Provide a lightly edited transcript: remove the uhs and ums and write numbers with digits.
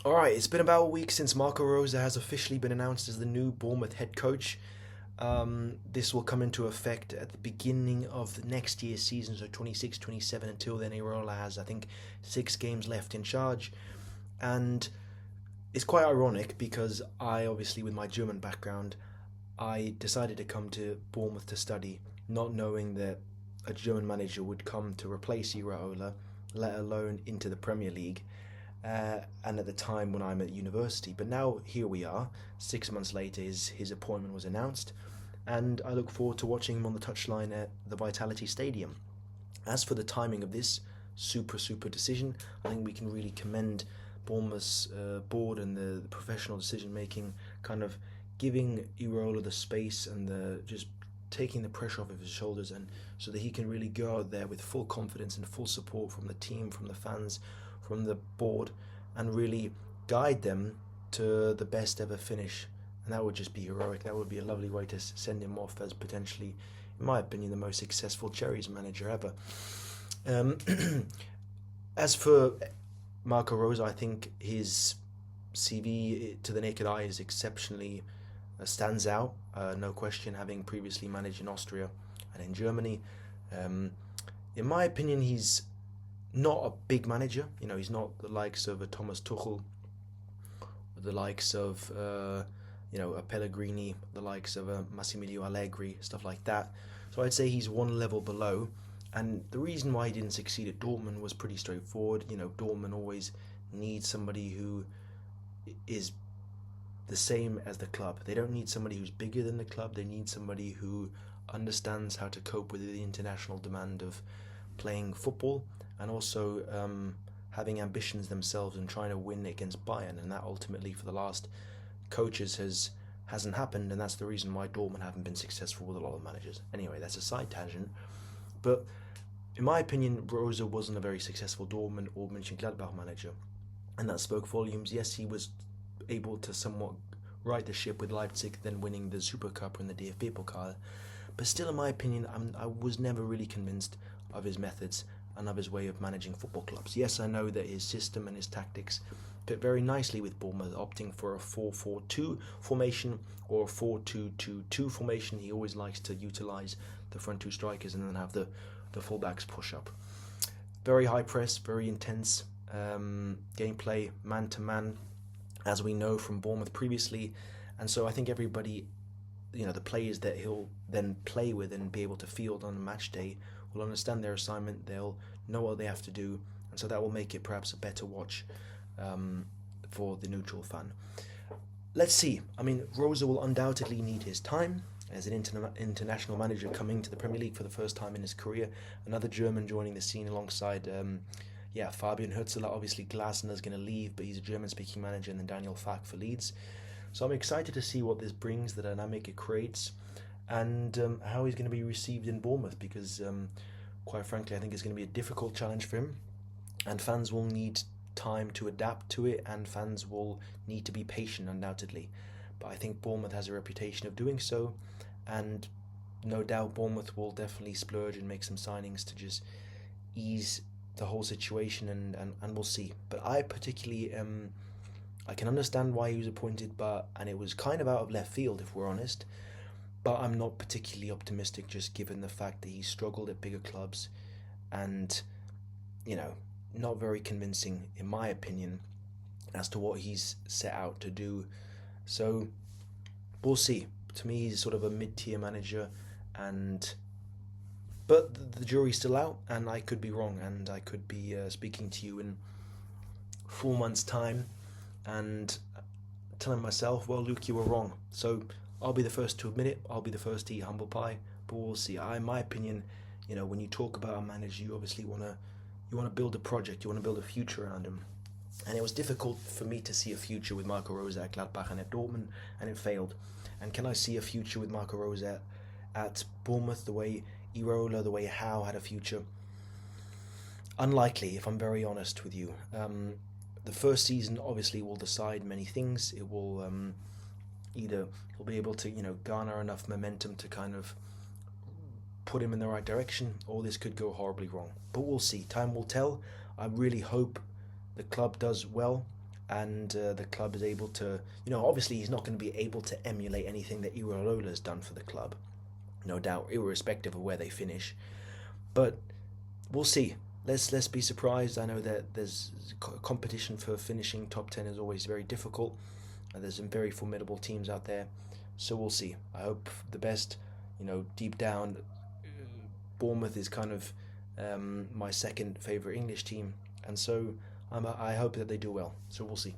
All right, it's been about a week since Marco Rosa has officially been announced as the new Bournemouth head coach. This will come into effect at the beginning of the next year's season, so 26-27. Until then, Irola has, I think, 6 games left in charge. And it's quite ironic because I, obviously, with my German background, I decided to come to Bournemouth to study, not knowing that a German manager would come to replace Iraola, let alone into the Premier League. And at the time when I'm at university. But now here we are. 6 months later, his appointment was announced, and I look forward to watching him on the touchline at the Vitality Stadium. As for the timing of this super decision, I think we can really commend Bournemouth's board and the professional decision making, kind of giving Irola the space and the just taking the pressure off of his shoulders, and so that he can really go out there with full confidence and full support from the team, from the fans, from the board, and really guide them to the best ever finish. And that would just be heroic. That would be a lovely way to send him off as potentially, in my opinion, the most successful Cherries manager ever. Um, as for Marco Rose, I think his CV to the naked eye is exceptionally stands out. No question, having previously managed in Austria and in Germany. Um, in my opinion, he's not a big manager. He's not the likes of a Thomas Tuchel, the likes of a Pellegrini, the likes of a Massimiliano Allegri, stuff like that. So I'd say he's one level below. And the reason why he didn't succeed at Dortmund was pretty straightforward. Dortmund always needs somebody who is the same as the club. They don't need somebody who's bigger than the club. They need somebody who understands how to cope with the international demand of playing football, and also having ambitions themselves and trying to win against Bayern. And that ultimately, for the last coaches, hasn't happened, and that's the reason why Dortmund haven't been successful with a lot of managers. Anyway, that's a side tangent. But in my opinion, Rosa wasn't a very successful Dortmund or Mönchengladbach manager, and that spoke volumes. Yes, he was able to somewhat right the ship with Leipzig, then winning the Super Cup and the DFB Pokal. But still, in my opinion, I was never really convinced of his methods and of his way of managing football clubs. Yes, I know that his system and his tactics fit very nicely with Bournemouth, opting for a 4-4-2 formation or a 4-2-2-2 formation. He always likes to utilise the front two strikers and then have the fullbacks push up. Very high press, very intense gameplay, man to man, as we know from Bournemouth previously. And so I think everybody, the players that he'll then play with and be able to field on a match day, will understand their assignment. They'll know what they have to do, and so that will make it perhaps a better watch for the neutral fan. Let's see. I mean, Rosa will undoubtedly need his time as an international manager coming to the Premier League for the first time in his career. Another German joining the scene alongside, Fabian Hürzeler. Obviously, Glasner's going to leave, but he's a German-speaking manager, and then Daniel Fark for Leeds. So I'm excited to see what this brings, the dynamic it creates, and how he's going to be received in Bournemouth, because quite frankly, I think it's going to be a difficult challenge for him, and fans will need time to adapt to it, and fans will need to be patient, undoubtedly. But I think Bournemouth has a reputation of doing so, and no doubt Bournemouth will definitely splurge and make some signings to just ease the whole situation, and we'll see. But I particularly I can understand why he was appointed, and it was kind of out of left field, if we're honest. But I'm not particularly optimistic, just given the fact that he struggled at bigger clubs, and not very convincing, in my opinion, as to what he's set out to do. So we'll see. To me, he's sort of a mid-tier manager, but the jury's still out, and I could be wrong, and I could be speaking to you in 4 months' time and telling myself, well, Luke, you were wrong. So I'll be the first to admit it. I'll be the first to eat humble pie. But we'll see. In my opinion, when you talk about a manager, you obviously want to build a project. You want to build a future around him. And it was difficult for me to see a future with Marco Rose at Gladbach and at Dortmund, and it failed. And can I see a future with Marco Rose at Bournemouth, the way Irola, the way Howe had a future? Unlikely, if I'm very honest with you. The first season obviously will decide many things. It will either he'll be able to garner enough momentum to kind of put him in the right direction, or this could go horribly wrong. But we'll see. Time will tell. I really hope the club does well, and the club is able to, obviously he's not going to be able to emulate anything that Irolola's done for the club, no doubt, irrespective of where they finish. But we'll see. Let's be surprised. I know that there's competition for finishing top 10 is always very difficult. There's some very formidable teams out there, so we'll see. I hope the best. Deep down, Bournemouth is kind of my second favourite English team, and so I hope that they do well. So we'll see.